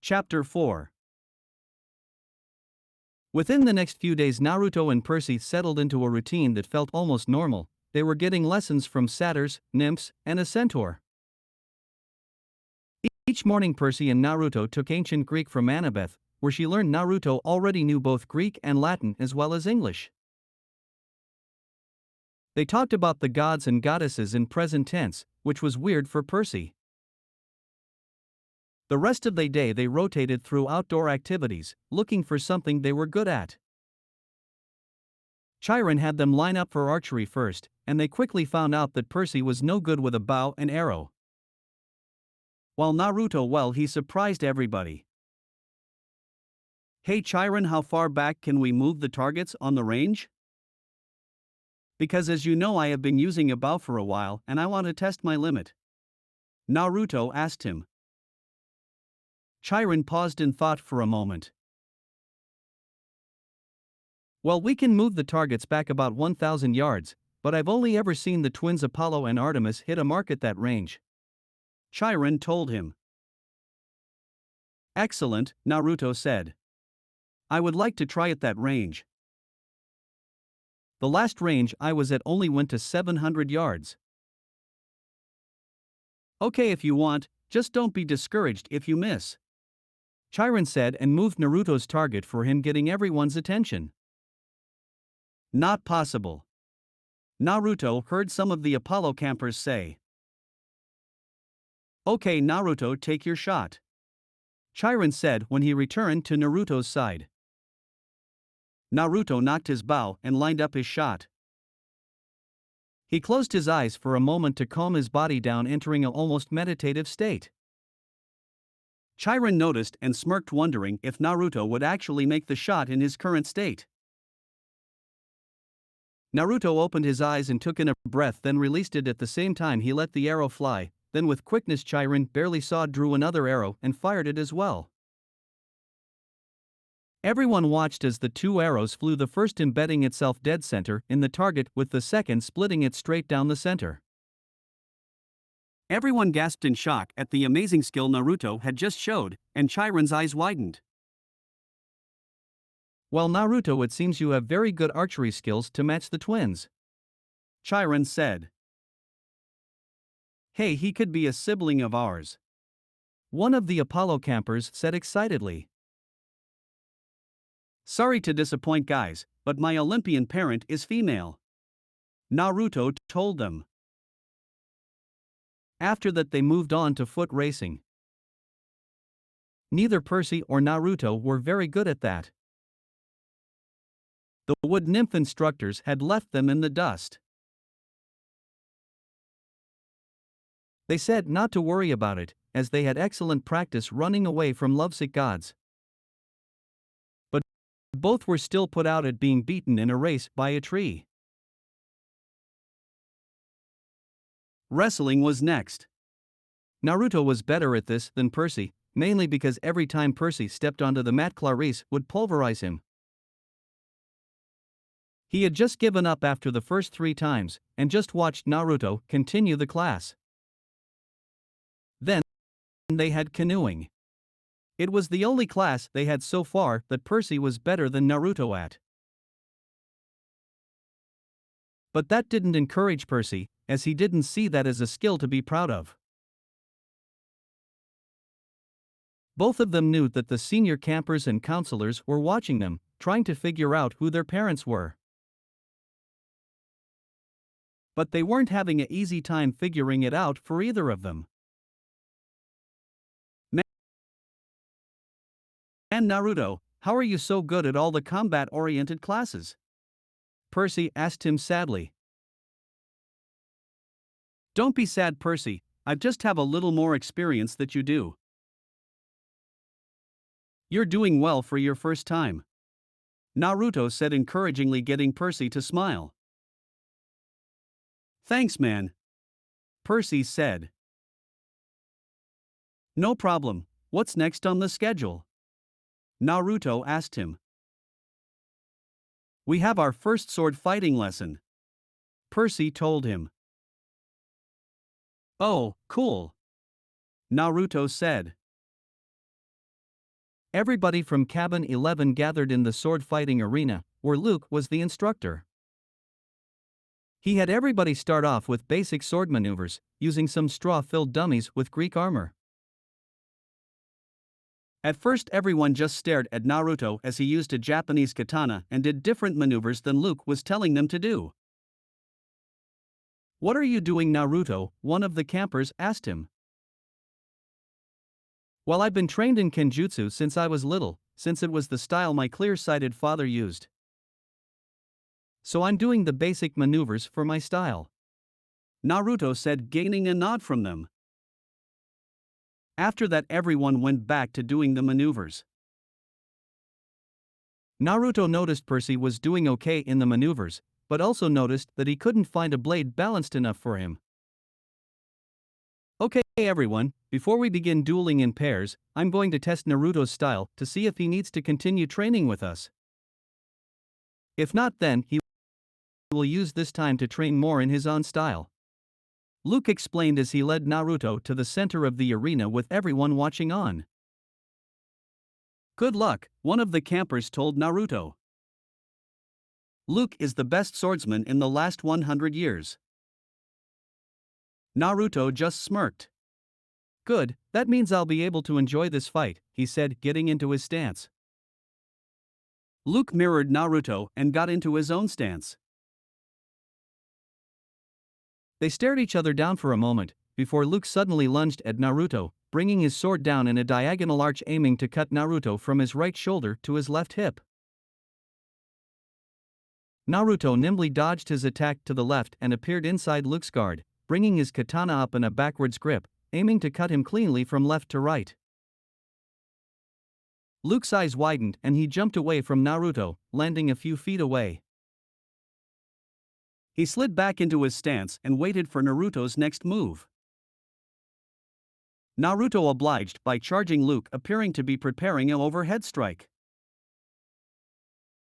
Chapter 4. Within the next few days, Naruto and Percy settled into a routine that felt almost normal. They were getting lessons from satyrs, nymphs, and a centaur. Each morning, Percy and Naruto took ancient Greek from Annabeth, where she learned Naruto already knew both Greek and Latin as well as English. They talked about the gods and goddesses in present tense, which was weird for Percy. The rest of the day they rotated through outdoor activities, looking for something they were good at. Chiron had them line up for archery first, and they quickly found out that Percy was no good with a bow and arrow. While Naruto, he surprised everybody. "Hey Chiron, how far back can we move the targets on the range? Because as you know, I have been using a bow for a while and I want to test my limit," Naruto asked him. Chiron paused in thought for a moment. "Well, we can move the targets back about 1,000 yards, but I've only ever seen the twins Apollo and Artemis hit a mark at that range," Chiron told him. "Excellent," Naruto said. "I would like to try at that range. The last range I was at only went to 700 yards. Okay, if you want, just don't be discouraged if you miss," Chiron said and moved Naruto's target for him, getting everyone's attention. "Not possible," Naruto heard some of the Apollo campers say. "Okay, Naruto, take your shot," Chiron said when he returned to Naruto's side. Naruto knocked his bow and lined up his shot. He closed his eyes for a moment to calm his body down, entering an almost meditative state. Chiron noticed and smirked, wondering if Naruto would actually make the shot in his current state. Naruto opened his eyes and took in a breath, then released it at the same time he let the arrow fly. Then with quickness Chiron barely saw drew another arrow and fired it as well. Everyone watched as the two arrows flew, the first embedding itself dead center in the target, with the second splitting it straight down the center. Everyone gasped in shock at the amazing skill Naruto had just showed, and Chiron's eyes widened. "Well, Naruto, it seems you have very good archery skills to match the twins," Chiron said. "Hey, he could be a sibling of ours," one of the Apollo campers said excitedly. "Sorry to disappoint, guys, but my Olympian parent is female," Naruto told them. After that, they moved on to foot racing. Neither Percy or Naruto were very good at that. The wood nymph instructors had left them in the dust. They said not to worry about it, as they had excellent practice running away from lovesick gods. But both were still put out at being beaten in a race by a tree. Wrestling was next. Naruto was better at this than Percy, mainly because every time Percy stepped onto the mat, Clarice would pulverize him. He had just given up after the first 3 times, and just watched Naruto continue the class. Then they had canoeing. It was the only class they had so far that Percy was better than Naruto at. But that didn't encourage Percy, as he didn't see that as a skill to be proud of. Both of them knew that the senior campers and counselors were watching them, trying to figure out who their parents were. But they weren't having an easy time figuring it out for either of them. "Man, Naruto, how are you so good at all the combat-oriented classes?" Percy asked him sadly. "Don't be sad, Percy, I just have a little more experience that you do. You're doing well for your first time," Naruto said encouragingly, getting Percy to smile. "Thanks, man," Percy said. "No problem, what's next on the schedule?" Naruto asked him. "We have our first sword fighting lesson," Percy told him. "Oh, cool," Naruto said. Everybody from Cabin 11 gathered in the sword fighting arena, where Luke was the instructor. He had everybody start off with basic sword maneuvers, using some straw-filled dummies with Greek armor. At first everyone just stared at Naruto as he used a Japanese katana and did different maneuvers than Luke was telling them to do. "What are you doing, Naruto?" one of the campers asked him. "Well, I've been trained in kenjutsu since I was little, since it was the style my clear-sighted father used. So I'm doing the basic maneuvers for my style," Naruto said, gaining a nod from them. After that, everyone went back to doing the maneuvers. Naruto noticed Percy was doing okay in the maneuvers, but also noticed that he couldn't find a blade balanced enough for him. "Okay, everyone, before we begin dueling in pairs, I'm going to test Naruto's style to see if he needs to continue training with us. If not, then he will use this time to train more in his own style," Luke explained as he led Naruto to the center of the arena with everyone watching on. "Good luck," one of the campers told Naruto. "Luke is the best swordsman in the last 100 years. Naruto just smirked. "Good, that means I'll be able to enjoy this fight," he said, getting into his stance. Luke mirrored Naruto and got into his own stance. They stared each other down for a moment, before Luke suddenly lunged at Naruto, bringing his sword down in a diagonal arch, aiming to cut Naruto from his right shoulder to his left hip. Naruto nimbly dodged his attack to the left and appeared inside Luke's guard, bringing his katana up in a backwards grip, aiming to cut him cleanly from left to right. Luke's eyes widened and he jumped away from Naruto, landing a few feet away. He slid back into his stance and waited for Naruto's next move. Naruto obliged by charging Luke, appearing to be preparing an overhead strike.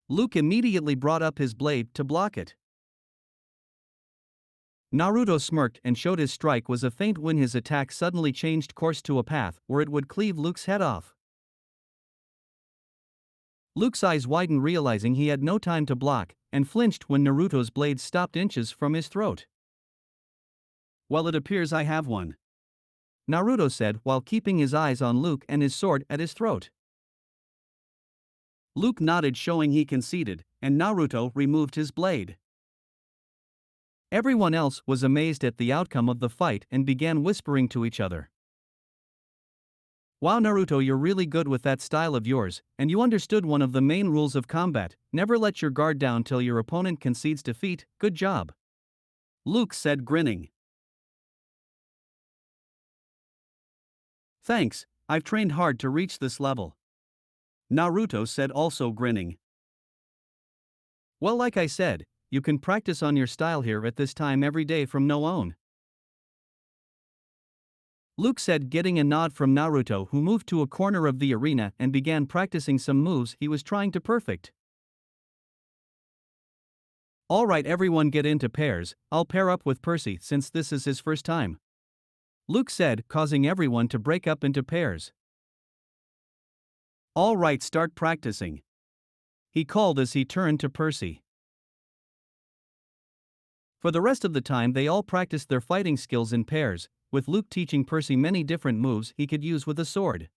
Luke immediately brought up his blade to block it. Naruto smirked and showed his strike was a feint when his attack suddenly changed course to a path where it would cleave Luke's head off. Luke's eyes widened, realizing he had no time to block, and flinched when Naruto's blade stopped inches from his throat. "Well, it appears I have one," Naruto said while keeping his eyes on Luke and his sword at his throat. Luke nodded, showing he conceded, and Naruto removed his blade. Everyone else was amazed at the outcome of the fight and began whispering to each other. "Wow, Naruto, you're really good with that style of yours, and you understood one of the main rules of combat: never let your guard down till your opponent concedes defeat. Good job," Luke said, grinning. "Thanks, I've trained hard to reach this level," Naruto said, also grinning. "Well, like I said, you can practice on your style here at this time every day from now on," Luke said, getting a nod from Naruto, who moved to a corner of the arena and began practicing some moves he was trying to perfect. "All right, everyone, get into pairs. I'll pair up with Percy since this is his first time," Luke said, causing everyone to break up into pairs. "All right, start practicing," he called as he turned to Percy. For the rest of the time, they all practiced their fighting skills in pairs, with Luke teaching Percy many different moves he could use with a sword.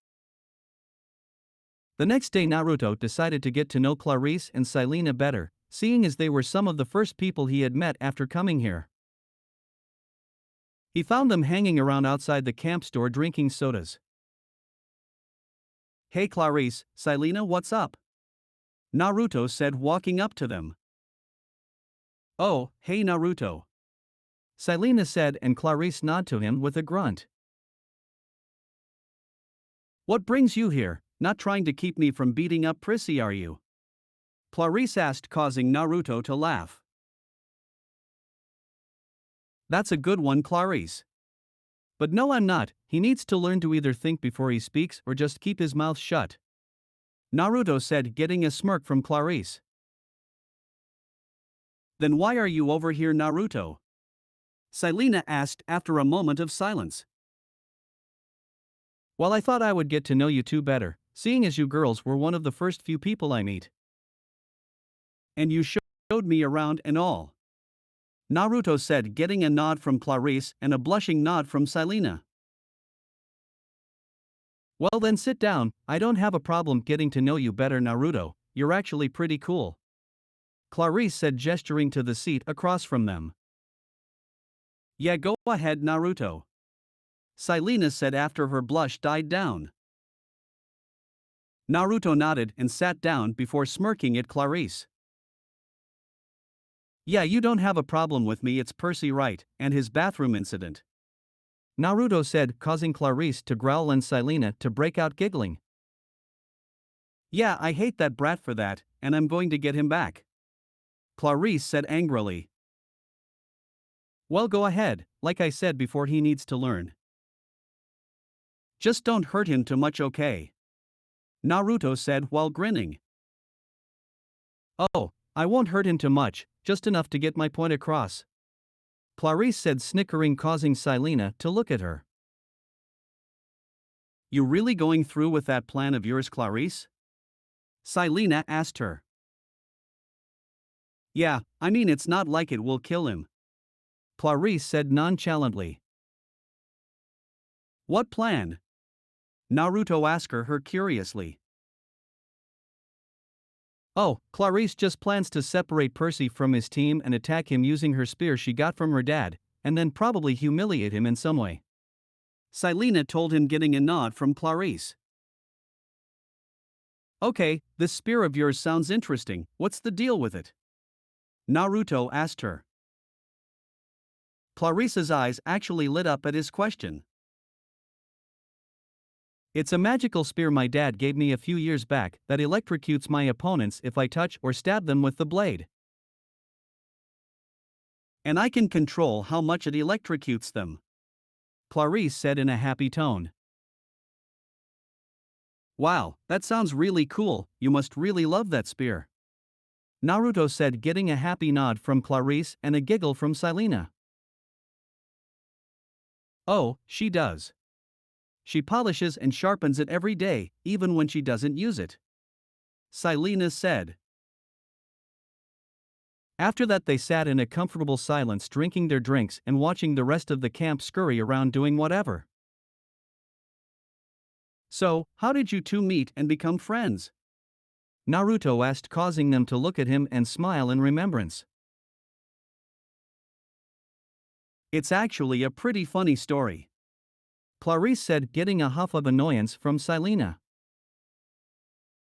The next day, Naruto decided to get to know Clarice and Silena better, seeing as they were some of the first people he had met after coming here. He found them hanging around outside the camp store drinking sodas. "Hey Clarice, Silena, what's up?" Naruto said, walking up to them. "Oh, hey Naruto," Silena said, and Clarice nodded to him with a grunt. "What brings you here? Not trying to keep me from beating up Percy, are you?" Clarice asked, causing Naruto to laugh. "That's a good one, Clarice. But no, I'm not. He needs to learn to either think before he speaks or just keep his mouth shut," Naruto said, getting a smirk from Clarice. "Then why are you over here, Naruto?" Silena asked after a moment of silence. "Well, I thought I would get to know you two better, seeing as you girls were one of the first few people I meet. And you showed me around and all. Naruto said, getting a nod from Clarice and a blushing nod from Silena. Well then sit down, I don't have a problem getting to know you better, Naruto, you're actually pretty cool. Clarice said, gesturing to the seat across from them. Yeah, go ahead, Naruto. Silena said after her blush died down. Naruto nodded and sat down before smirking at Clarice. Yeah, you don't have a problem with me, it's Percy, right, and his bathroom incident. Naruto said, causing Clarice to growl and Silena to break out giggling. Yeah, I hate that brat for that, and I'm going to get him back. Clarice said angrily. Well, go ahead, like I said before, he needs to learn. Just don't hurt him too much, okay? Naruto said while grinning. Oh, I won't hurt him too much, just enough to get my point across. Clarice said, snickering, causing Silena to look at her. You really going through with that plan of yours, Clarice? Silena asked her. Yeah, I mean it's not like it will kill him. Clarice said nonchalantly. What plan? Naruto asked her curiously. Oh, Clarice just plans to separate Percy from his team and attack him using her spear she got from her dad, and then probably humiliate him in some way. Silena told him, getting a nod from Clarice. Okay, this spear of yours sounds interesting, what's the deal with it? Naruto asked her. Clarice's eyes actually lit up at his question. It's a magical spear my dad gave me a few years back that electrocutes my opponents if I touch or stab them with the blade. And I can control how much it electrocutes them, Clarice said in a happy tone. Wow, that sounds really cool, you must really love that spear. Naruto said, getting a happy nod from Clarice and a giggle from Silena. Oh, she does. She polishes and sharpens it every day, even when she doesn't use it, Silena said. After that, they sat in a comfortable silence, drinking their drinks and watching the rest of the camp scurry around doing whatever. So, how did you two meet and become friends? Naruto asked, causing them to look at him and smile in remembrance. It's actually a pretty funny story, Clarice said, getting a huff of annoyance from Silena.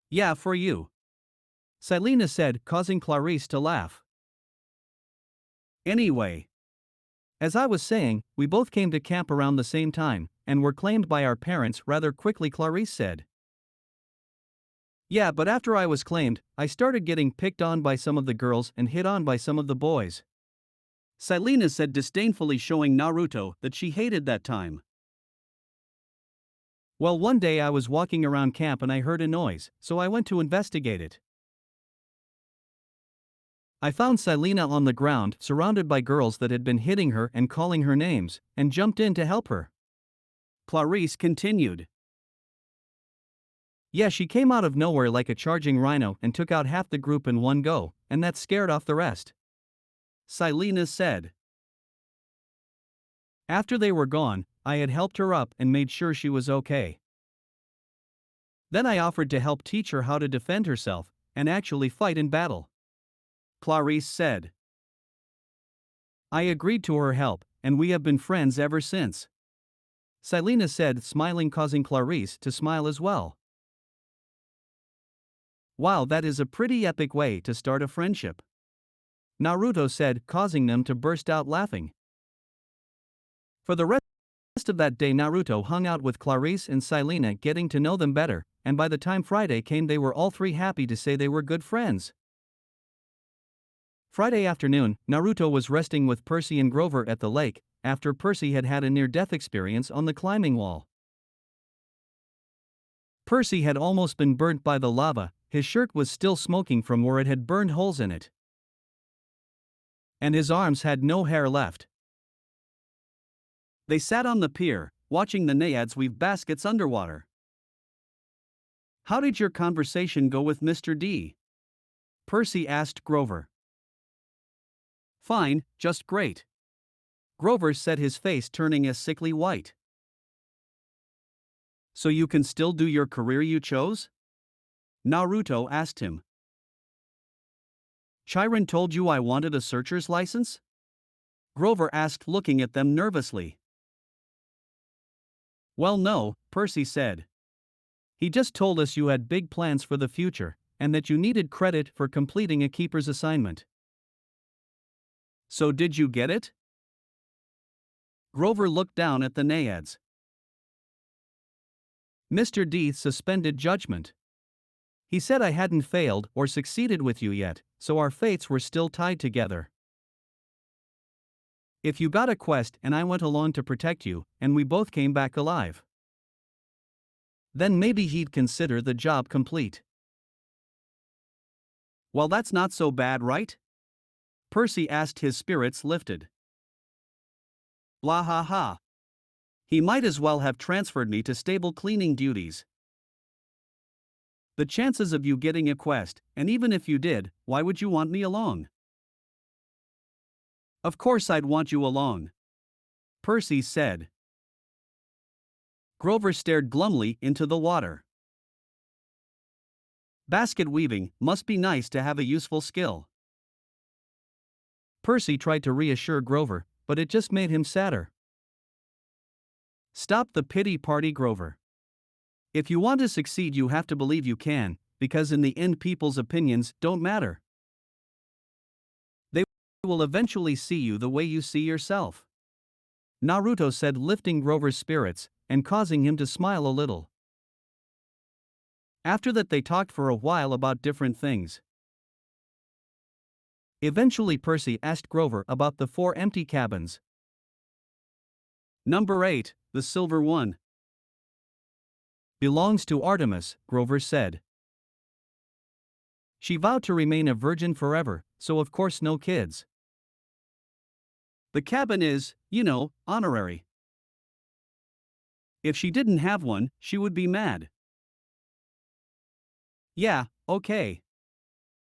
Yeah, for you, Silena said, causing Clarice to laugh. Anyway, as I was saying, we both came to camp around the same time, and were claimed by our parents rather quickly, Clarice said. Yeah, but after I was claimed, I started getting picked on by some of the girls and hit on by some of the boys, Silena said, disdainfully, showing Naruto that she hated that time. Well, one day I was walking around camp and I heard a noise, so I went to investigate it. I found Silena on the ground, surrounded by girls that had been hitting her and calling her names, and jumped in to help her, Clarice continued. Yeah, she came out of nowhere like a charging rhino and took out half the group in one go, and that scared off the rest, Silena said. After they were gone, I had helped her up and made sure she was okay. Then I offered to help teach her how to defend herself and actually fight in battle, Clarice said. I agreed to her help, and we have been friends ever since, Silena said, smiling, causing Clarice to smile as well. Wow, that is a pretty epic way to start a friendship, Naruto said, causing them to burst out laughing. For the rest of that day, Naruto hung out with Clarice and Silena, getting to know them better, and by the time Friday came, they were all three happy to say they were good friends. Friday afternoon, Naruto was resting with Percy and Grover at the lake, after Percy had had a near-death experience on the climbing wall. Percy had almost been burnt by the lava, his shirt was still smoking from where it had burned holes in it, and his arms had no hair left. They sat on the pier, watching the naiads weave baskets underwater. How did your conversation go with Mr. D? Percy asked Grover. Fine, just great. Grover said, his face turning a sickly white. So you can still do your career you chose? Naruto asked him. Chiron told you I wanted a searcher's license? Grover asked, looking at them nervously. Well, no, Percy said. He just told us you had big plans for the future, and that you needed credit for completing a keeper's assignment. So did you get it? Grover looked down at the naiads. Mr. D suspended judgment. He said I hadn't failed or succeeded with you yet, so our fates were still tied together. If you got a quest and I went along to protect you, and we both came back alive, then maybe he'd consider the job complete. Well, that's not so bad, right? Percy asked, his spirits lifted. Blah ha ha. He might as well have transferred me to stable cleaning duties. The chances of you getting a quest, and even if you did, why would you want me along? Of course I'd want you along, Percy said. Grover stared glumly into the water. Basket weaving must be nice to have a useful skill. Percy tried to reassure Grover, but it just made him sadder. Stop the pity party, Grover. If you want to succeed, you have to believe you can, because in the end people's opinions don't matter. They will eventually see you the way you see yourself. Naruto said, lifting Grover's spirits and causing him to smile a little. After that they talked for a while about different things. Eventually Percy asked Grover about the 4 empty cabins. Number 8, the silver one. Belongs to Artemis, Grover said. She vowed to remain a virgin forever, so of course no kids. The cabin is, honorary. If she didn't have one, she would be mad. Yeah, okay.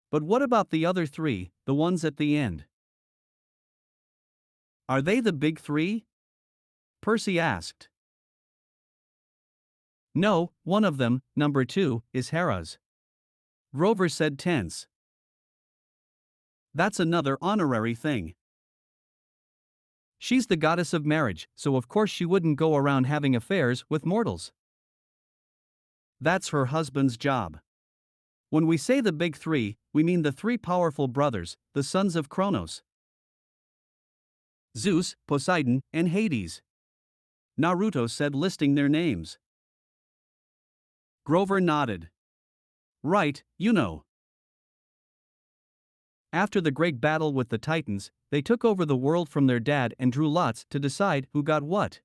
But what about the other 3, the ones at the end? Are they the big 3? Percy asked. No, one of them, number 2, is Hera's. Grover said, tense. That's another honorary thing. She's the goddess of marriage, so of course she wouldn't go around having affairs with mortals. That's her husband's job. When we say the big 3, we mean the 3 powerful brothers, the sons of Kronos. Zeus, Poseidon, and Hades. Naruto said, listing their names. Grover nodded. Right, After the great battle with the Titans, they took over the world from their dad and drew lots to decide who got what.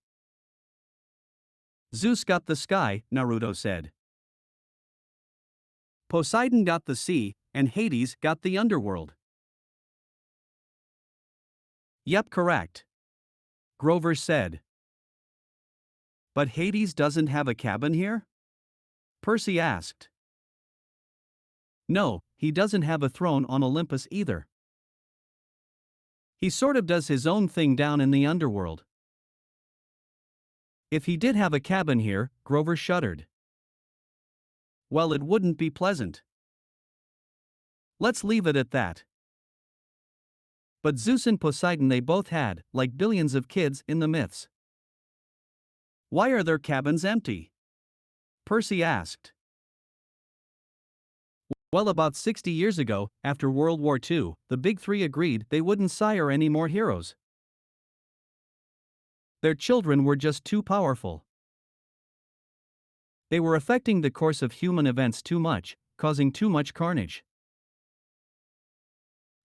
Zeus got the sky, Naruto said. Poseidon got the sea, and Hades got the underworld. Yep, correct. Grover said. But Hades doesn't have a cabin here? Percy asked. No, he doesn't have a throne on Olympus either. He sort of does his own thing down in the underworld. If he did have a cabin here, Grover shuddered. Well, it wouldn't be pleasant. Let's leave it at that. But Zeus and Poseidon, they both had, like billions of kids in the myths. Why are their cabins empty? Percy asked. Well, about 60 years ago, after World War II, the big 3 agreed they wouldn't sire any more heroes. Their children were just too powerful. They were affecting the course of human events too much, causing too much carnage.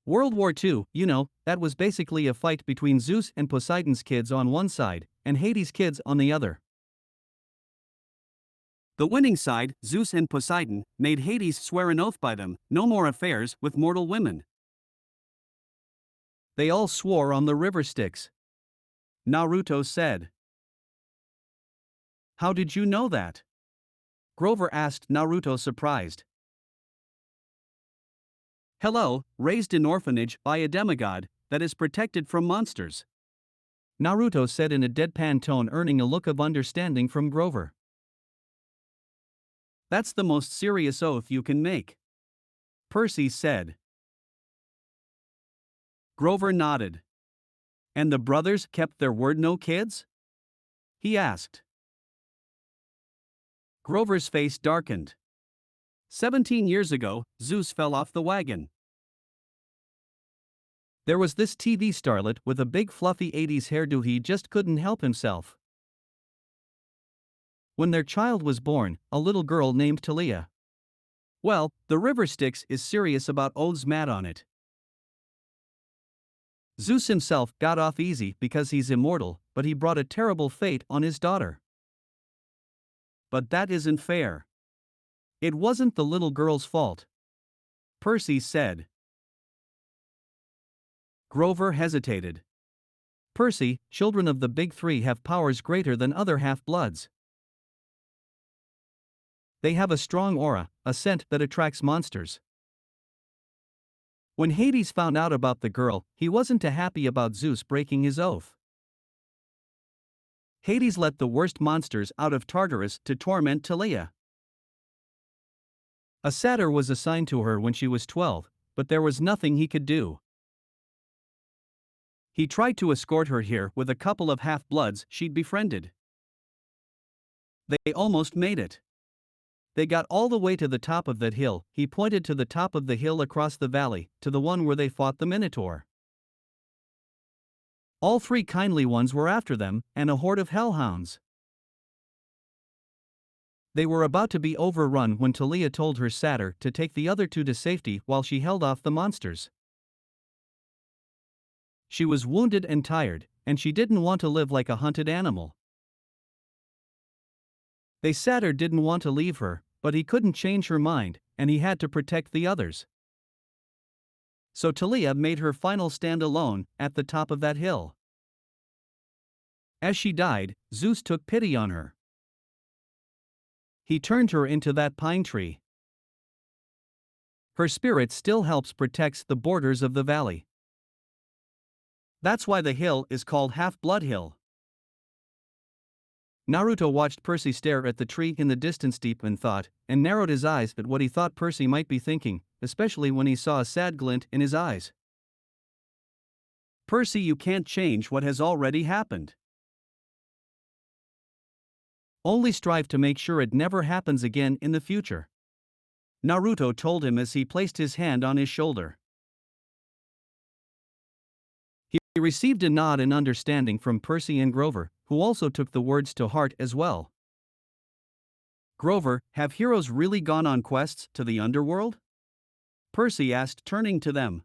World War II, that was basically a fight between Zeus and Poseidon's kids on one side, and Hades' kids on the other. The winning side, Zeus and Poseidon, made Hades swear an oath by them, no more affairs with mortal women. They all swore on the river Styx. Naruto said. How did you know that? Grover asked Naruto, surprised. Hello, raised in orphanage by a demigod that is protected from monsters, Naruto said in a deadpan tone, earning a look of understanding from Grover. That's the most serious oath you can make, Percy said. Grover nodded. And the brothers kept their word, no kids? He asked. Grover's face darkened. 17 years ago, Zeus fell off the wagon. There was this TV starlet with a big fluffy 80s hairdo, he just couldn't help himself. When their child was born, a little girl named Talia. Well, the River Styx is serious about oaths, mad on it. Zeus himself got off easy because he's immortal, but he brought a terrible fate on his daughter. But that isn't fair. It wasn't the little girl's fault, Percy said. Grover hesitated. Percy, children of the Big Three have powers greater than other half-bloods. They have a strong aura, a scent that attracts monsters. When Hades found out about the girl, he wasn't too happy about Zeus breaking his oath. Hades let the worst monsters out of Tartarus to torment Talia. A satyr was assigned to her when she was 12, but there was nothing he could do. He tried to escort her here with a couple of half-bloods she'd befriended. They almost made it. They got all the way to the top of that hill. He pointed to the top of the hill across the valley, to the one where they fought the Minotaur. All three kindly ones were after them, and a horde of hellhounds. They were about to be overrun when Talia told her satyr to take the other two to safety while she held off the monsters. She was wounded and tired, and she didn't want to live like a hunted animal. The satyr didn't want to leave her, but he couldn't change her mind, and he had to protect the others. So Talia made her final stand alone, at the top of that hill. As she died, Zeus took pity on her. He turned her into that pine tree. Her spirit still helps protect the borders of the valley. That's why the hill is called Half-Blood Hill. Naruto watched Percy stare at the tree in the distance deep in thought, and narrowed his eyes at what he thought Percy might be thinking, especially when he saw a sad glint in his eyes. Percy, you can't change what has already happened. Only strive to make sure it never happens again in the future, Naruto told him as he placed his hand on his shoulder. He received a nod in understanding from Percy and Grover, who also took the words to heart as well. Grover, have heroes really gone on quests to the underworld? Percy asked, turning to them.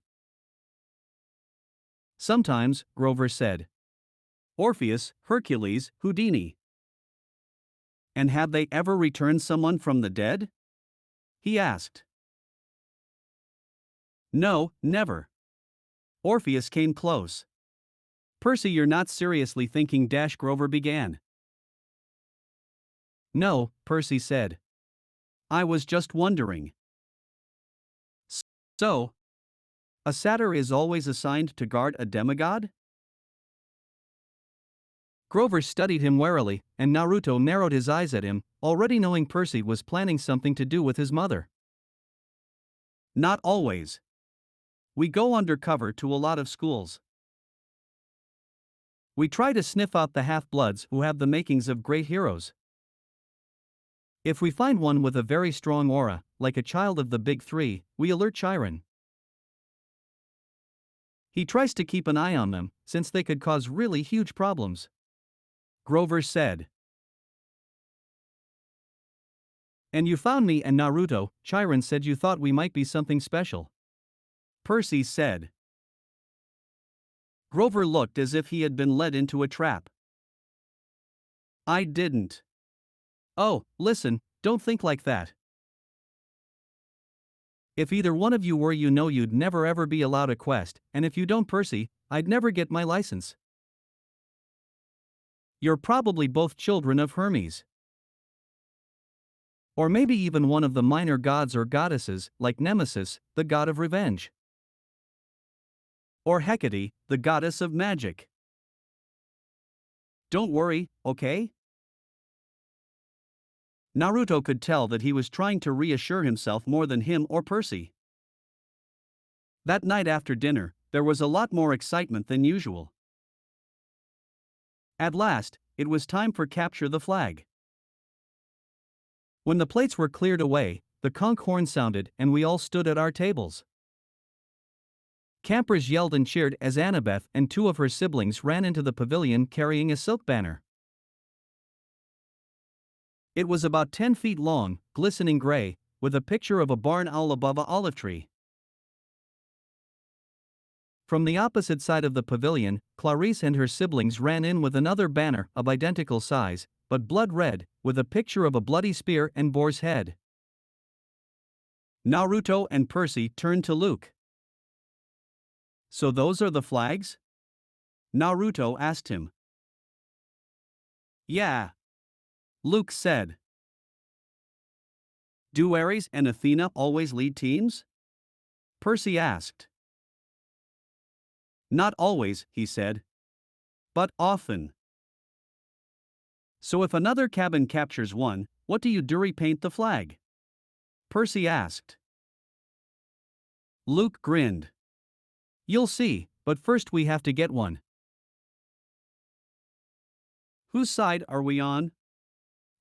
Sometimes, Grover said. Orpheus, Hercules, Houdini. And have they ever returned someone from the dead? He asked. No, never. Orpheus came close. Percy, you're not seriously thinking? Grover began. No, Percy said. I was just wondering. So, a satyr is always assigned to guard a demigod? Grover studied him warily, and Naruto narrowed his eyes at him, already knowing Percy was planning something to do with his mother. Not always. We go undercover to a lot of schools. We try to sniff out the half-bloods who have the makings of great heroes. If we find one with a very strong aura, like a child of the Big Three, we alert Chiron. He tries to keep an eye on them, since they could cause really huge problems, Grover said. And you found me and Naruto. Chiron said you thought we might be something special, Percy said. Grover looked as if he had been led into a trap. I didn't. Oh, listen, don't think like that. If either one of you were, you know you'd never ever be allowed a quest, and if you don't, Percy, I'd never get my license. You're probably both children of Hermes. Or maybe even one of the minor gods or goddesses, like Nemesis, the god of revenge. Or Hecate, the goddess of magic. Don't worry, okay? Naruto could tell that he was trying to reassure himself more than him or Percy. That night after dinner, there was a lot more excitement than usual. At last, it was time for capture the flag. When the plates were cleared away, the conch horn sounded and we all stood at our tables. Campers yelled and cheered as Annabeth and two of her siblings ran into the pavilion carrying a silk banner. It was about 10 feet long, glistening gray, with a picture of a barn owl above an olive tree. From the opposite side of the pavilion, Clarice and her siblings ran in with another banner of identical size, but blood red, with a picture of a bloody spear and boar's head. Naruto and Percy turned to Luke. "So those are the flags?" Naruto asked him. "Yeah," Luke said. "Do Ares and Athena always lead teams?" Percy asked. "Not always," he said. "But often." "So if another cabin captures one, what do you do? Repaint the flag?" Percy asked. Luke grinned. "You'll see, but first we have to get one." "Whose side are we on?"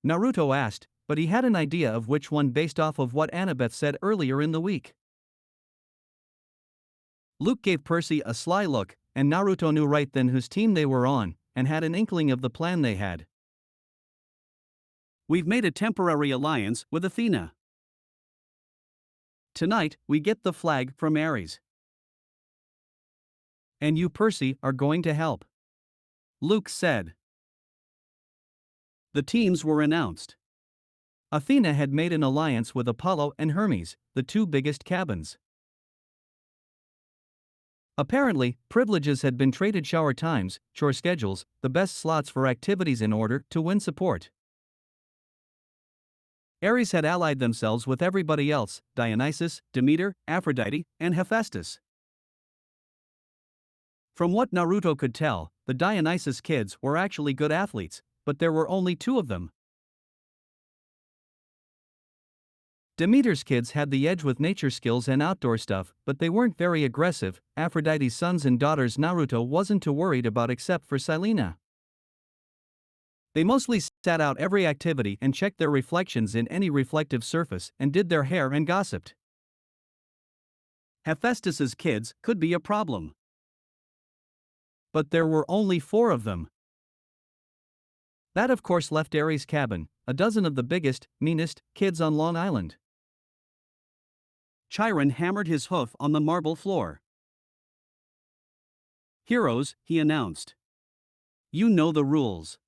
Naruto asked, but he had an idea of which one based off of what Annabeth said earlier in the week. Luke gave Percy a sly look, and Naruto knew right then whose team they were on, and had an inkling of the plan they had. "We've made a temporary alliance with Athena. Tonight, we get the flag from Ares. And you, Percy, are going to help," Luke said. The teams were announced. Athena had made an alliance with Apollo and Hermes, the two biggest cabins. Apparently, privileges had been traded: shower times, chore schedules, the best slots for activities in order to win support. Ares had allied themselves with everybody else: Dionysus, Demeter, Aphrodite, and Hephaestus. From what Naruto could tell, the Dionysus kids were actually good athletes, but there were only two of them. Demeter's kids had the edge with nature skills and outdoor stuff, but they weren't very aggressive. Aphrodite's sons and daughters Naruto wasn't too worried about except for Silena. They mostly sat out every activity and checked their reflections in any reflective surface and did their hair and gossiped. Hephaestus's kids could be a problem. But there were only 4 of them. That of course left Ares' cabin, a dozen of the biggest, meanest kids on Long Island. Chiron hammered his hoof on the marble floor. "Heroes," he announced. "You know the rules.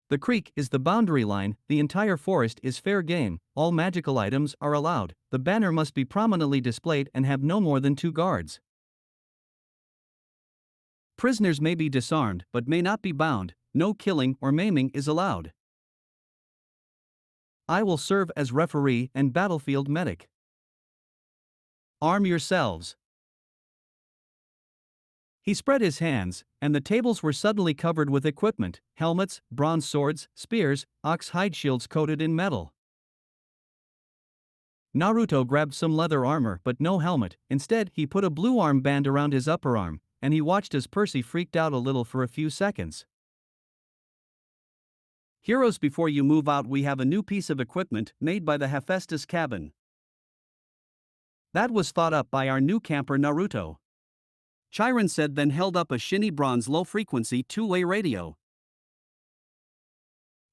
The creek is the boundary line, the entire forest is fair game, all magical items are allowed, the banner must be prominently displayed and have no more than 2 guards. Prisoners may be disarmed but may not be bound, no killing or maiming is allowed. I will serve as referee and battlefield medic. Arm yourselves." He spread his hands, and the tables were suddenly covered with equipment: helmets, bronze swords, spears, ox-hide shields coated in metal. Naruto grabbed some leather armor but no helmet. Instead, he put a blue armband around his upper arm, and he watched as Percy freaked out a little for a few seconds. "Heroes, before you move out, we have a new piece of equipment made by the Hephaestus cabin. That was thought up by our new camper Naruto," Chiron said, then held up a shiny bronze low-frequency two-way radio.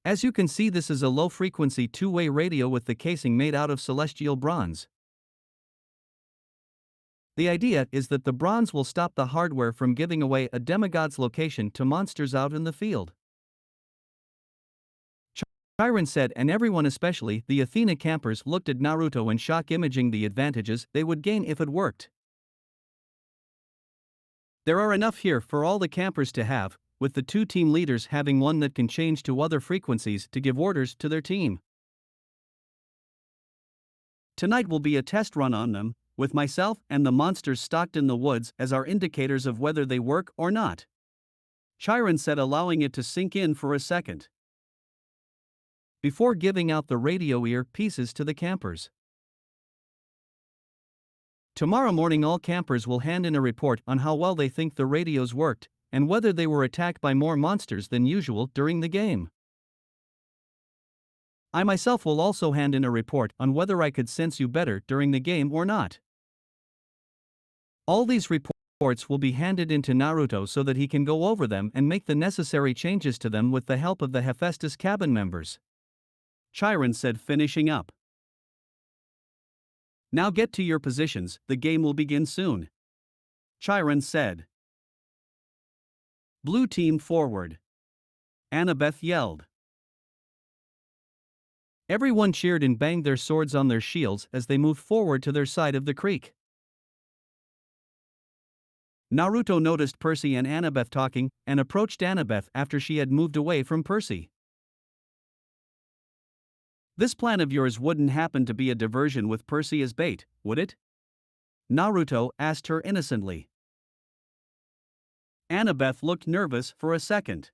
"As you can see, this is a low-frequency two-way radio with the casing made out of celestial bronze. The idea is that the bronze will stop the hardware from giving away a demigod's location to monsters out in the field," Chiron said, and everyone, especially the Athena campers, looked at Naruto in shock, imaging the advantages they would gain if it worked. "There are enough here for all the campers to have," with the two team leaders having one that can change to other frequencies to give orders to their team. Tonight will be a test run on them, with myself and the monsters stocked in the woods as our indicators of whether they work or not. Chiron said, allowing it to sink in for a second, before giving out the radio ear pieces to the campers. Tomorrow morning all campers will hand in a report on how well they think the radios worked, and whether they were attacked by more monsters than usual during the game. I myself will also hand in a report on whether I could sense you better during the game or not. All these reports will be handed in to Naruto so that he can go over them and make the necessary changes to them with the help of the Hephaestus cabin members. Chiron said, finishing up. Now get to your positions, the game will begin soon. Chiron said. Blue team forward. Annabeth yelled. Everyone cheered and banged their swords on their shields as they moved forward to their side of the creek. Naruto noticed Percy and Annabeth talking and approached Annabeth after she had moved away from Percy. This plan of yours wouldn't happen to be a diversion with Percy as bait, would it? Naruto asked her innocently. Annabeth looked nervous for a second.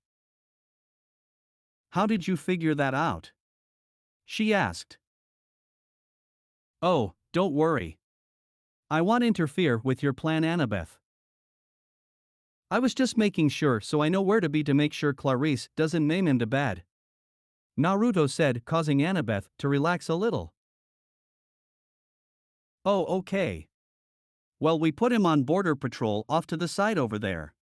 How did you figure that out? She asked. Oh, don't worry. I won't interfere with your plan, Annabeth. I was just making sure so I know where to be to make sure Clarice doesn't maim him to bad. Naruto said, causing Annabeth to relax a little. Oh, okay. Well, we put him on border patrol off to the side over there.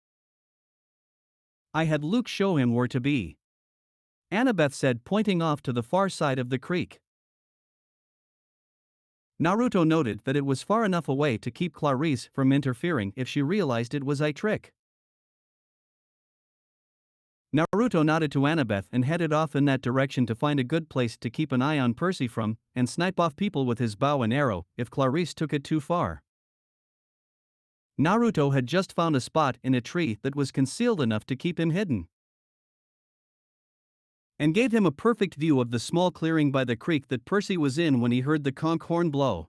I had Luke show him where to be. Annabeth said, pointing off to the far side of the creek. Naruto noted that it was far enough away to keep Clarice from interfering if she realized it was a trick. Naruto nodded to Annabeth and headed off in that direction to find a good place to keep an eye on Percy from, and snipe off people with his bow and arrow if Clarice took it too far. Naruto had just found a spot in a tree that was concealed enough to keep him hidden, and gave him a perfect view of the small clearing by the creek that Percy was in when he heard the conch horn blow.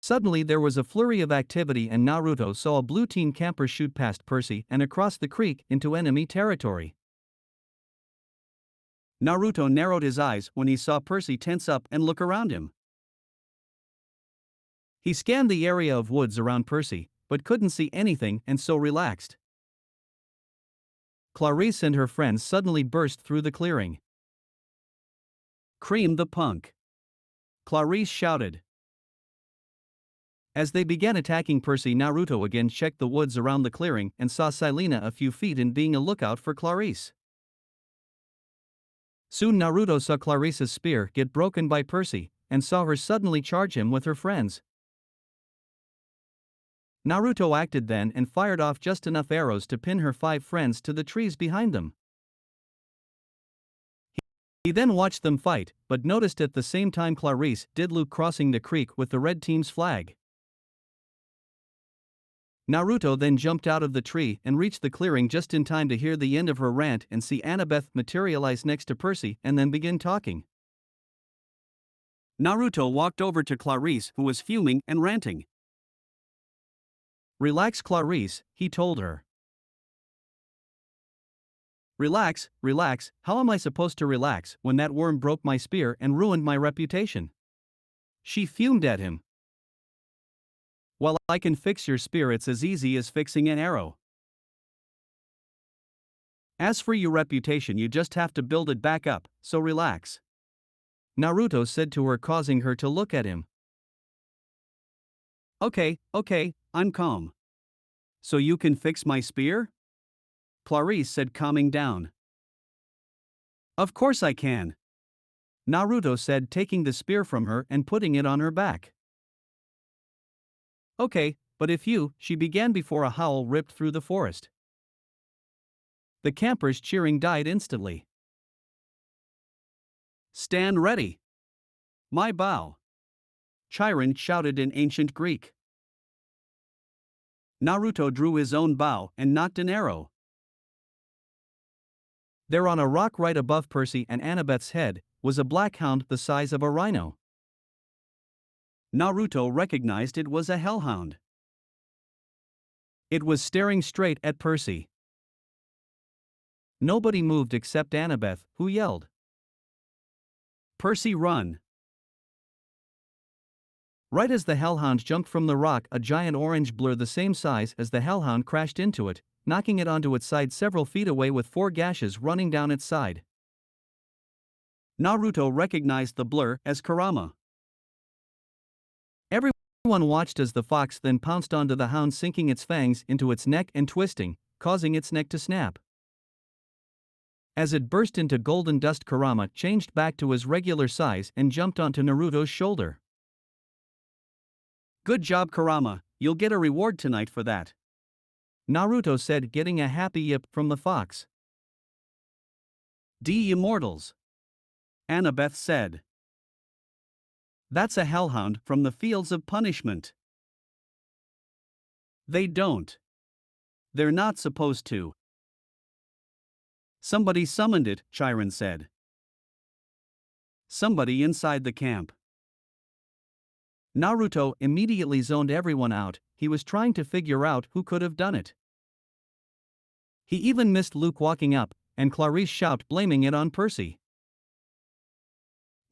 Suddenly there was a flurry of activity and Naruto saw a blue team camper shoot past Percy and across the creek into enemy territory. Naruto narrowed his eyes when he saw Percy tense up and look around him. He scanned the area of woods around Percy, but couldn't see anything and so relaxed. Clarice and her friends suddenly burst through the clearing. Cream the punk! Clarice shouted. As they began attacking Percy, Naruto again checked the woods around the clearing and saw Silena a few feet in being a lookout for Clarice. Soon Naruto saw Clarice's spear get broken by Percy, and saw her suddenly charge him with her friends. Naruto acted then and fired off just enough arrows to pin her 5 friends to the trees behind them. He then watched them fight, but noticed at the same time Clarice did Luke crossing the creek with the red team's flag. Naruto then jumped out of the tree and reached the clearing just in time to hear the end of her rant and see Annabeth materialize next to Percy and then begin talking. Naruto walked over to Clarice, who was fuming and ranting. Relax, Clarice, he told her. Relax, relax, how am I supposed to relax when that worm broke my spear and ruined my reputation? She fumed at him. Well, I can fix your spear, it's as easy as fixing an arrow. As for your reputation, you just have to build it back up, so relax. Naruto said to her, causing her to look at him. Okay, I'm calm. So you can fix my spear? Clarice said, calming down. Of course I can. Naruto said, taking the spear from her and putting it on her back. Okay, but if you, she began before a howl ripped through the forest. The campers' cheering died instantly. Stand ready. My bow. Chiron shouted in ancient Greek. Naruto drew his own bow and nocked an arrow. There on a rock right above Percy and Annabeth's head was a black hound the size of a rhino. Naruto recognized it was a hellhound. It was staring straight at Percy. Nobody moved except Annabeth, who yelled, "Percy, run!" Right as the hellhound jumped from the rock, a giant orange blur the same size as the hellhound crashed into it, knocking it onto its side several feet away with 4 gashes running down its side. Naruto recognized the blur as Kurama. Everyone watched as the fox then pounced onto the hound, sinking its fangs into its neck and twisting, causing its neck to snap. As it burst into golden dust, Kurama changed back to his regular size and jumped onto Naruto's shoulder. "Good job, Kurama, you'll get a reward tonight for that," Naruto said, getting a happy yip from the fox. "D immortals," Annabeth said. "That's a hellhound from the fields of punishment." "They don't. They're not supposed to." "Somebody summoned it," Chiron said. "Somebody inside the camp." Naruto immediately zoned everyone out. He was trying to figure out who could have done it. He even missed Luke walking up, and Clarice shout blaming it on Percy.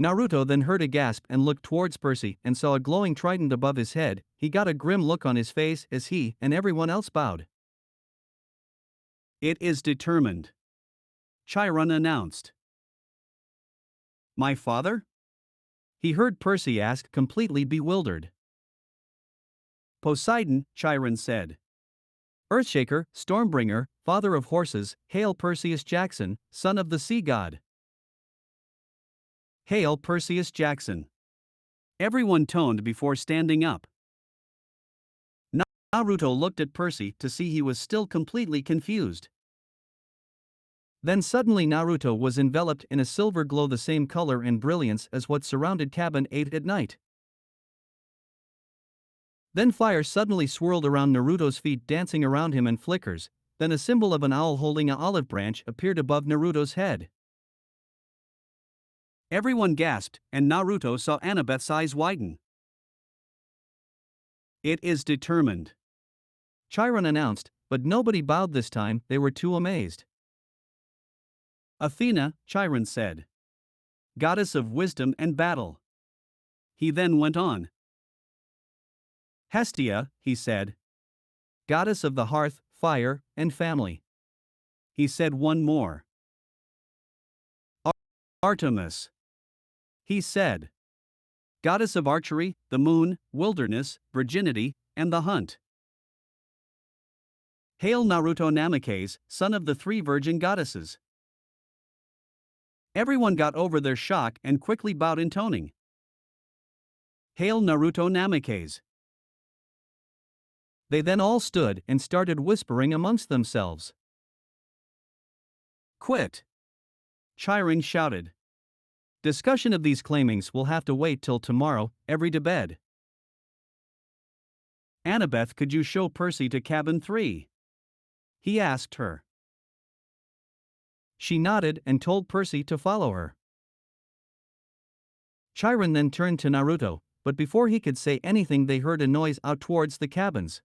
Naruto then heard a gasp and looked towards Percy and saw a glowing trident above his head. He got a grim look on his face as he and everyone else bowed. "It is determined," Chiron announced. "My father?" he heard Percy ask, completely bewildered. "Poseidon," Chiron said. "Earthshaker, Stormbringer, father of horses, hail Perseus Jackson, son of the sea god." "Hail Perseus Jackson." Everyone toned before standing up. Naruto looked at Percy to see he was still completely confused. Then suddenly Naruto was enveloped in a silver glow the same color and brilliance as what surrounded cabin 8 at night. Then fire suddenly swirled around Naruto's feet, dancing around him in flickers. Then a symbol of an owl holding an olive branch appeared above Naruto's head. Everyone gasped, and Naruto saw Annabeth's eyes widen. "It is determined," Chiron announced, but nobody bowed this time. They were too amazed. "Athena," Chiron said. "Goddess of wisdom and battle." He then went on. "Hestia," he said. "Goddess of the hearth, fire, and family." He said one more. "Artemis," he said. "Goddess of archery, the moon, wilderness, virginity, and the hunt." "Hail Naruto Namikaze, son of the 3 virgin goddesses." Everyone got over their shock and quickly bowed, intoning, "Hail Naruto Namikaze." They then all stood and started whispering amongst themselves. "Quit!" Chiron shouted. "Discussion of these claimings will have to wait till tomorrow. Every to bed." "Annabeth, could you show Percy to cabin 3? he asked her. She nodded and told Percy to follow her. Chiron then turned to Naruto, but before he could say anything they heard a noise out towards the cabins.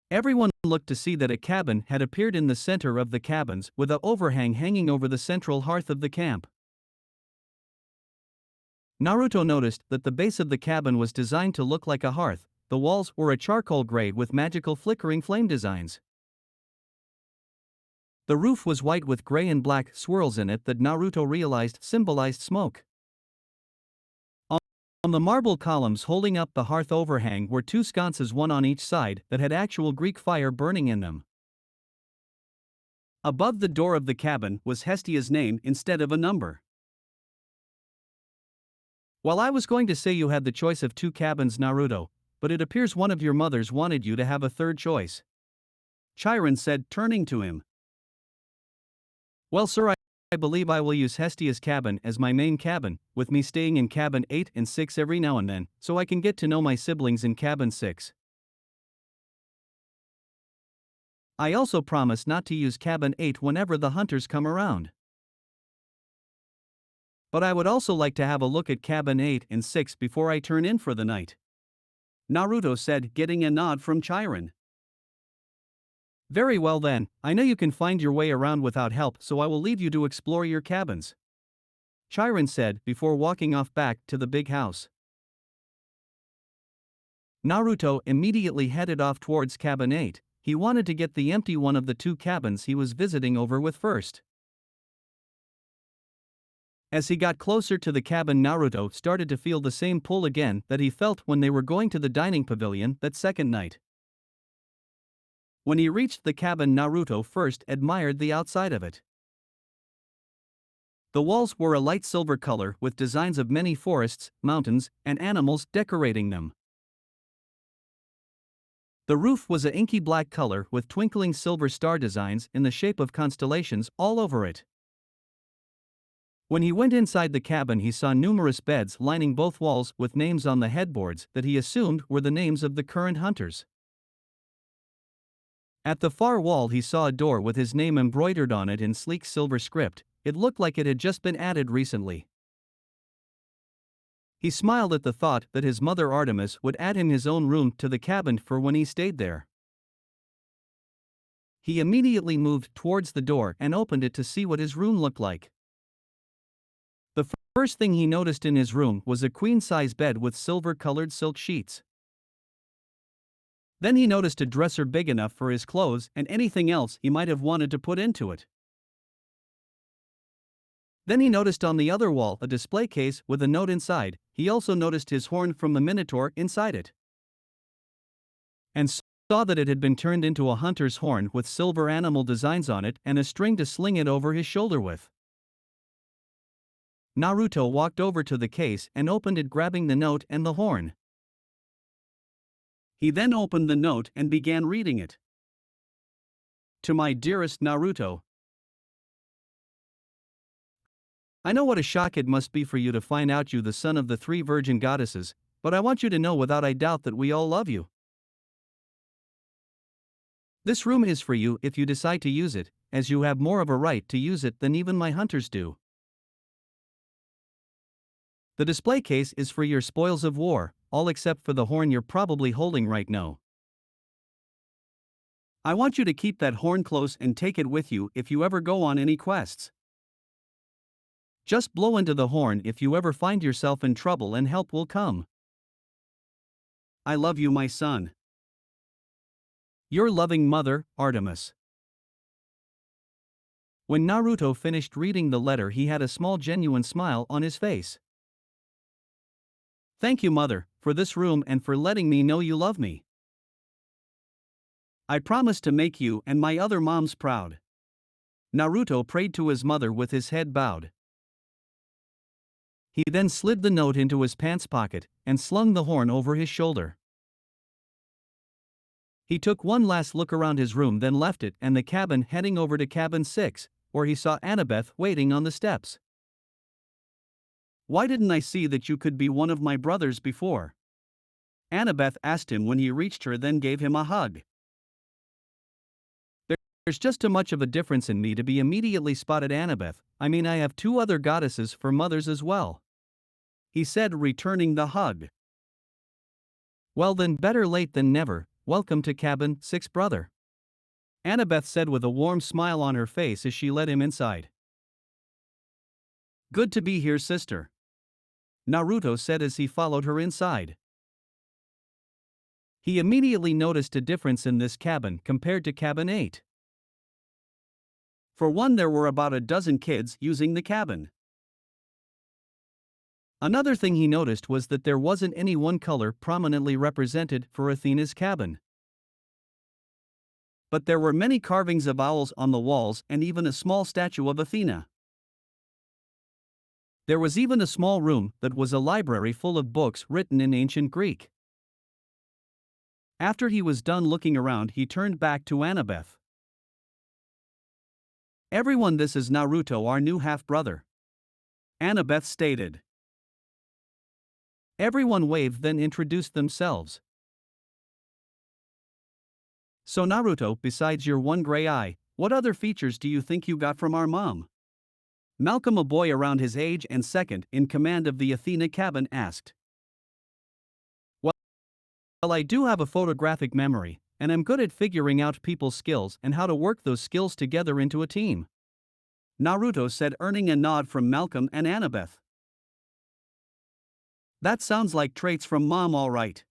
Everyone looked to see that a cabin had appeared in the center of the cabins with an overhang hanging over the central hearth of the camp. Naruto noticed that the base of the cabin was designed to look like a hearth. The walls were a charcoal gray with magical flickering flame designs. The roof was white with gray and black swirls in it that Naruto realized symbolized smoke. On the marble columns holding up the hearth overhang were 2 sconces, one on each side, that had actual Greek fire burning in them. Above the door of the cabin was Hestia's name instead of a number. "Well, I was going to say you had the choice of 2 cabins, Naruto, but it appears one of your mothers wanted you to have a third choice," Chiron said, turning to him. "Well, sir, I believe I will use Hestia's cabin as my main cabin, with me staying in cabin 8 and 6 every now and then, so I can get to know my siblings in cabin 6. I also promise not to use cabin 8 whenever the hunters come around. But I would also like to have a look at cabin 8 and 6 before I turn in for the night," Naruto said, getting a nod from Chiron. "Very well then, I know you can find your way around without help, so I will leave you to explore your cabins," Chiron said before walking off back to the big house. Naruto immediately headed off towards cabin 8. He wanted to get the empty one of the two cabins he was visiting over with first. As he got closer to the cabin, Naruto started to feel the same pull again that he felt when they were going to the dining pavilion that second night. When he reached the cabin, Naruto first admired the outside of it. The walls were a light silver color with designs of many forests, mountains, and animals decorating them. The roof was an inky black color with twinkling silver star designs in the shape of constellations all over it. When he went inside the cabin, he saw numerous beds lining both walls with names on the headboards that he assumed were the names of the current hunters. At the far wall, he saw a door with his name embroidered on it in sleek silver script. It looked like it had just been added recently. He smiled at the thought that his mother Artemis would add him his own room to the cabin for when he stayed there. He immediately moved towards the door and opened it to see what his room looked like. The first thing he noticed in his room was a queen-size bed with silver-colored silk sheets. Then he noticed a dresser big enough for his clothes and anything else he might have wanted to put into it. Then he noticed on the other wall a display case with a note inside. He also noticed his horn from the Minotaur inside it, and saw that it had been turned into a hunter's horn with silver animal designs on it and a string to sling it over his shoulder with. Naruto walked over to the case and opened it, grabbing the note and the horn. He then opened the note and began reading it. "To my dearest Naruto, I know what a shock it must be for you to find out you the son of the 3 virgin goddesses, but I want you to know without a doubt that we all love you. This room is for you if you decide to use it, as you have more of a right to use it than even my hunters do. The display case is for your spoils of war, all except for the horn you're probably holding right now. I want you to keep that horn close and take it with you if you ever go on any quests. Just blow into the horn if you ever find yourself in trouble and help will come. I love you, my son. Your loving mother, Artemis." When Naruto finished reading the letter, he had a small genuine smile on his face. "Thank you, mother, for this room and for letting me know you love me. I promise to make you and my other moms proud." Naruto prayed to his mother with his head bowed. He then slid the note into his pants pocket and slung the horn over his shoulder. He took one last look around his room, then left it and the cabin, heading over to cabin 6, where he saw Annabeth waiting on the steps. "Why didn't I see that you could be one of my brothers before?" Annabeth asked him when he reached her, then gave him a hug. "There's just too much of a difference in me to be immediately spotted, Annabeth. I mean, I have 2 other goddesses for mothers as well," he said, returning the hug. "Well then, better late than never. Welcome to cabin 6, brother," Annabeth said with a warm smile on her face as she led him inside. "Good to be here, sister," Naruto said as he followed her inside. He immediately noticed a difference in this cabin compared to cabin 8. For one, there were about a dozen kids using the cabin. Another thing he noticed was that there wasn't any one color prominently represented for Athena's cabin. But there were many carvings of owls on the walls and even a small statue of Athena. There was even a small room that was a library full of books written in ancient Greek. After he was done looking around, he turned back to Annabeth. "Everyone, this is Naruto, our new half-brother," Annabeth stated. Everyone waved, then introduced themselves. So Naruto, besides your one gray eye, what other features do you think you got from our mom? Malcolm, a boy around his age and second in command of the Athena cabin, asked. Well, I do have a photographic memory, and I'm good at figuring out people's skills and how to work those skills together into a team, Naruto said, earning a nod from Malcolm and Annabeth. That sounds like traits from mom, all right,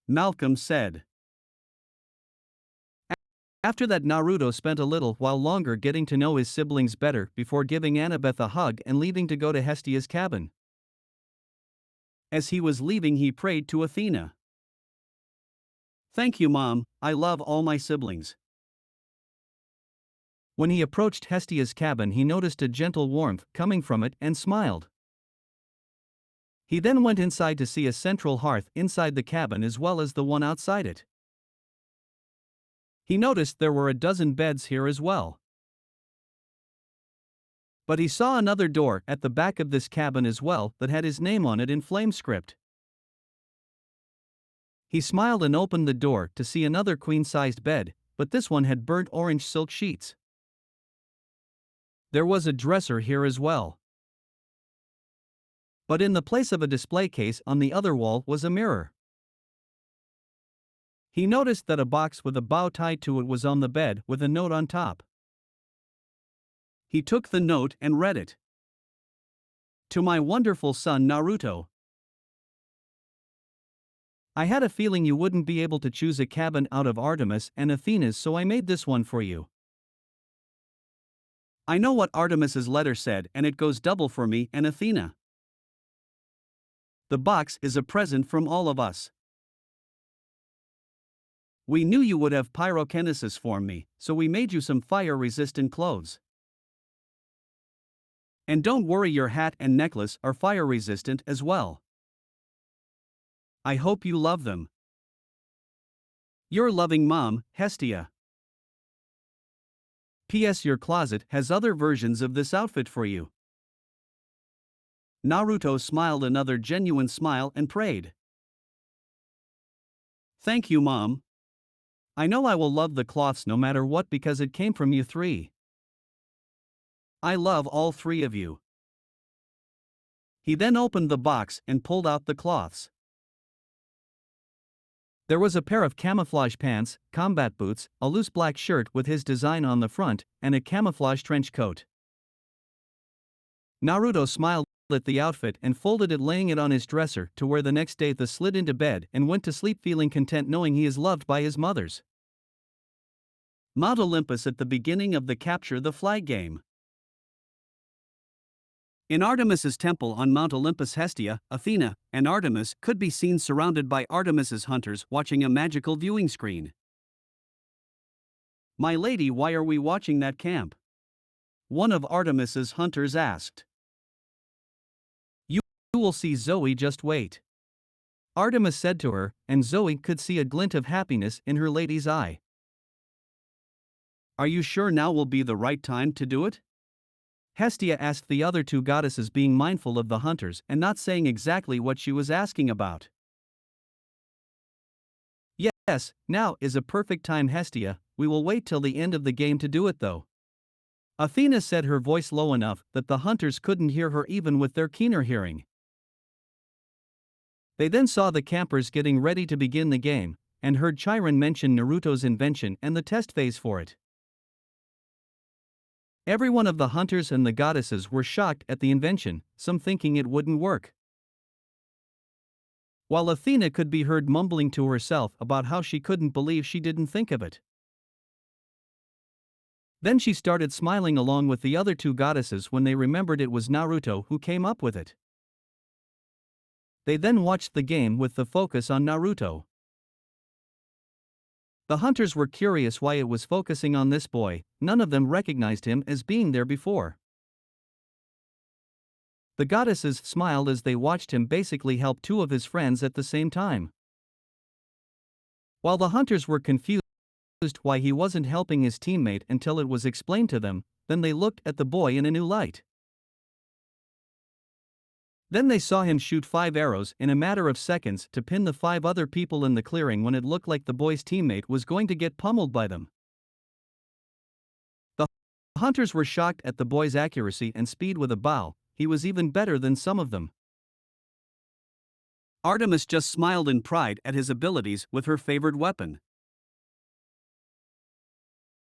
Malcolm said. After that, Naruto spent a little while longer getting to know his siblings better before giving Annabeth a hug and leaving to go to Hestia's cabin. As he was leaving, he prayed to Athena. Thank you, Mom, I love all my siblings. When he approached Hestia's cabin, he noticed a gentle warmth coming from it and smiled. He then went inside to see a central hearth inside the cabin as well as the one outside it. He noticed there were a dozen beds here as well. But he saw another door at the back of this cabin as well that had his name on it in flame script. He smiled and opened the door to see another queen-sized bed, but this one had burnt orange silk sheets. There was a dresser here as well. But in the place of a display case on the other wall was a mirror. He noticed that a box with a bow tied to it was on the bed with a note on top. He took the note and read it. To my wonderful son Naruto. I had a feeling you wouldn't be able to choose a cabin out of Artemis and Athena's, so I made this one for you. I know what Artemis's letter said, and it goes double for me and Athena. The box is a present from all of us. We knew you would have pyrokinesis for me, so we made you some fire-resistant clothes. And don't worry, your hat and necklace are fire-resistant as well. I hope you love them. Your loving mom, Hestia. P.S. Your closet has other versions of this outfit for you. Naruto smiled another genuine smile and prayed. Thank you, Mom. I know I will love the cloths no matter what because it came from you three. I love all three of you. He then opened the box and pulled out the cloths. There was a pair of camouflage pants, combat boots, a loose black shirt with his design on the front, and a camouflage trench coat. Naruto smiled at the outfit and folded it, laying it on his dresser to where the next day the slid into bed and went to sleep feeling content knowing he is loved by his mothers. Mount Olympus at the beginning of the Capture the Flag game. In Artemis's temple on Mount Olympus, Hestia, Athena, and Artemis could be seen surrounded by Artemis's hunters watching a magical viewing screen. My lady, why are we watching that camp? One of Artemis's hunters asked. You will see, Zoe, just wait. Artemis said to her, and Zoe could see a glint of happiness in her lady's eye. Are you sure now will be the right time to do it? Hestia asked the other two goddesses, being mindful of the hunters and not saying exactly what she was asking about. Yes, now is a perfect time, Hestia, we will wait till the end of the game to do it though. Athena said, her voice low enough that the hunters couldn't hear her even with their keener hearing. They then saw the campers getting ready to begin the game, and heard Chiron mention Naruto's invention and the test phase for it. Every one of the hunters and the goddesses were shocked at the invention, some thinking it wouldn't work. While Athena could be heard mumbling to herself about how she couldn't believe she didn't think of it. Then she started smiling along with the other two goddesses when they remembered it was Naruto who came up with it. They then watched the game with the focus on Naruto. The hunters were curious why it was focusing on this boy, none of them recognized him as being there before. The goddesses smiled as they watched him basically help two of his friends at the same time. While the hunters were confused why he wasn't helping his teammate until it was explained to them, then they looked at the boy in a new light. Then they saw him shoot 5 arrows in a matter of seconds to pin the 5 other people in the clearing when it looked like the boy's teammate was going to get pummeled by them. The hunters were shocked at the boy's accuracy and speed with a bow. He was even better than some of them. Artemis just smiled in pride at his abilities with her favored weapon.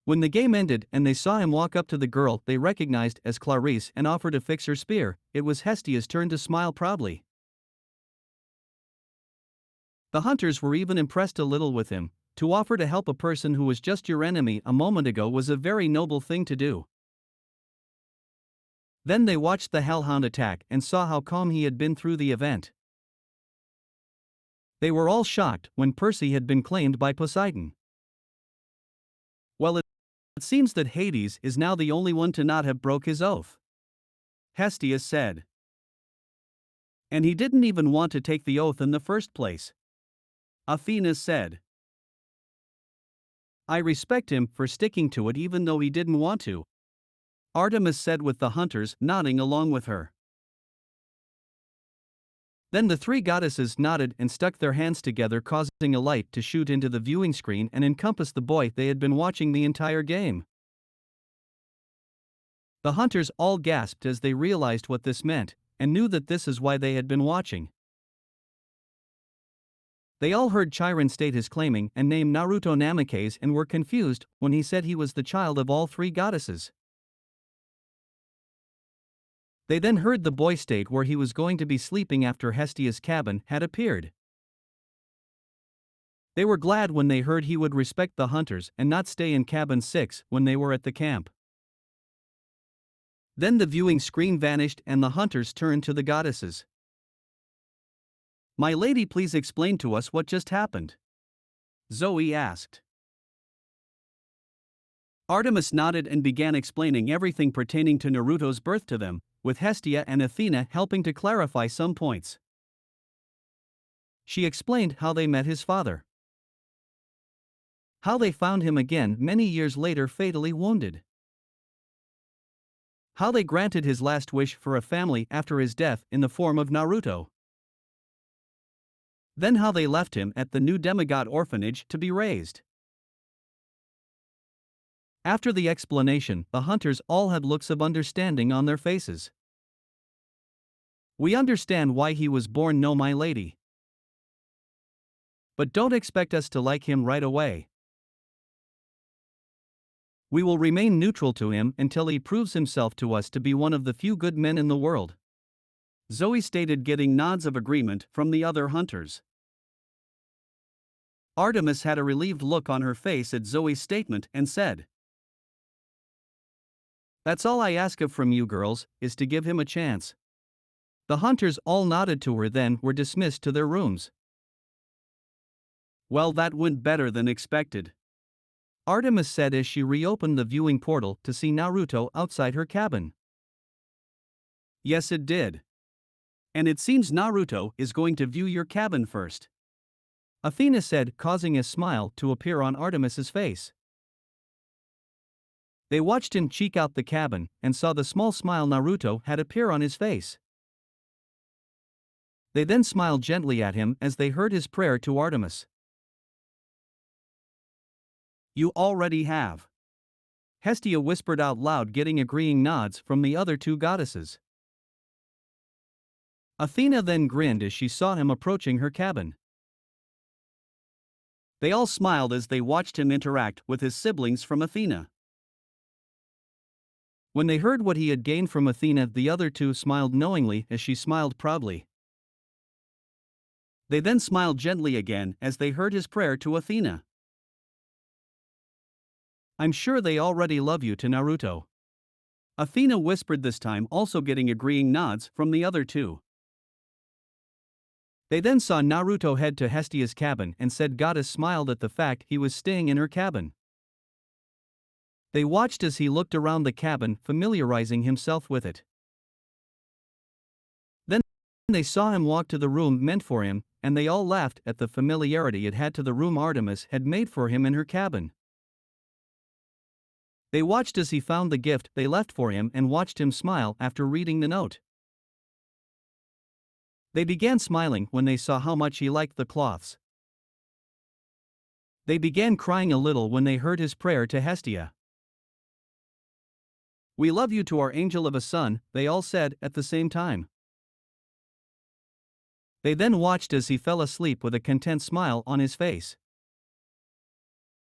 When the game ended and they saw him walk up to the girl they recognized as Clarice and offer to fix her spear, it was Hestia's turn to smile proudly. The hunters were even impressed a little with him. To offer to help a person who was just your enemy a moment ago was a very noble thing to do. Then they watched the Hellhound attack and saw how calm he had been through the event. They were all shocked when Percy had been claimed by Poseidon. Well, it seems that Hades is now the only one to not have broke his oath, Hestia said. And he didn't even want to take the oath in the first place, Athena said. I respect him for sticking to it even though he didn't want to, Artemis said with the hunters nodding along with her. Then the 3 goddesses nodded and stuck their hands together, causing a light to shoot into the viewing screen and encompass the boy they had been watching the entire game. The hunters all gasped as they realized what this meant, and knew that this is why they had been watching. They all heard Chiron state his claiming and name Naruto Namikaze and were confused when he said he was the child of all 3 goddesses. They then heard the boy state where he was going to be sleeping after Hestia's cabin had appeared. They were glad when they heard he would respect the hunters and not stay in cabin 6 when they were at the camp. Then the viewing screen vanished and the hunters turned to the goddesses. My lady, please explain to us what just happened, Zoe asked. Artemis nodded and began explaining everything pertaining to Naruto's birth to them, with Hestia and Athena helping to clarify some points. She explained how they met his father, how they found him again many years later fatally wounded, how they granted his last wish for a family after his death in the form of Naruto, then how they left him at the new demigod orphanage to be raised. After the explanation, the hunters all had looks of understanding on their faces. We understand why he was born, no, my lady. But don't expect us to like him right away. We will remain neutral to him until he proves himself to us to be one of the few good men in the world, Zoe stated, getting nods of agreement from the other hunters. Artemis had a relieved look on her face at Zoe's statement and said, That's all I ask of from you girls, is to give him a chance. The hunters all nodded to her, then were dismissed to their rooms. Well, that went better than expected, Artemis said as she reopened the viewing portal to see Naruto outside her cabin. Yes, it did. And it seems Naruto is going to view your cabin first, Athena said, causing a smile to appear on Artemis's face. They watched him cheek out the cabin and saw the small smile Naruto had appear on his face. They then smiled gently at him as they heard his prayer to Artemis. You already have, Hestia whispered out loud, getting agreeing nods from the other 2 goddesses. Athena then grinned as she saw him approaching her cabin. They all smiled as they watched him interact with his siblings from Athena. When they heard what he had gained from Athena, the other 2 smiled knowingly as she smiled proudly. They then smiled gently again as they heard his prayer to Athena. I'm sure they already love you, to Naruto, Athena whispered this time, also getting agreeing nods from the other 2. They then saw Naruto head to Hestia's cabin and said Goddess smiled at the fact he was staying in her cabin. They watched as he looked around the cabin, familiarizing himself with it. Then they saw him walk to the room meant for him, and they all laughed at the familiarity it had to the room Artemis had made for him in her cabin. They watched as he found the gift they left for him and watched him smile after reading the note. They began smiling when they saw how much he liked the cloths. They began crying a little when they heard his prayer to Hestia. "We love you to our angel of a son," they all said at the same time. They then watched as he fell asleep with a content smile on his face.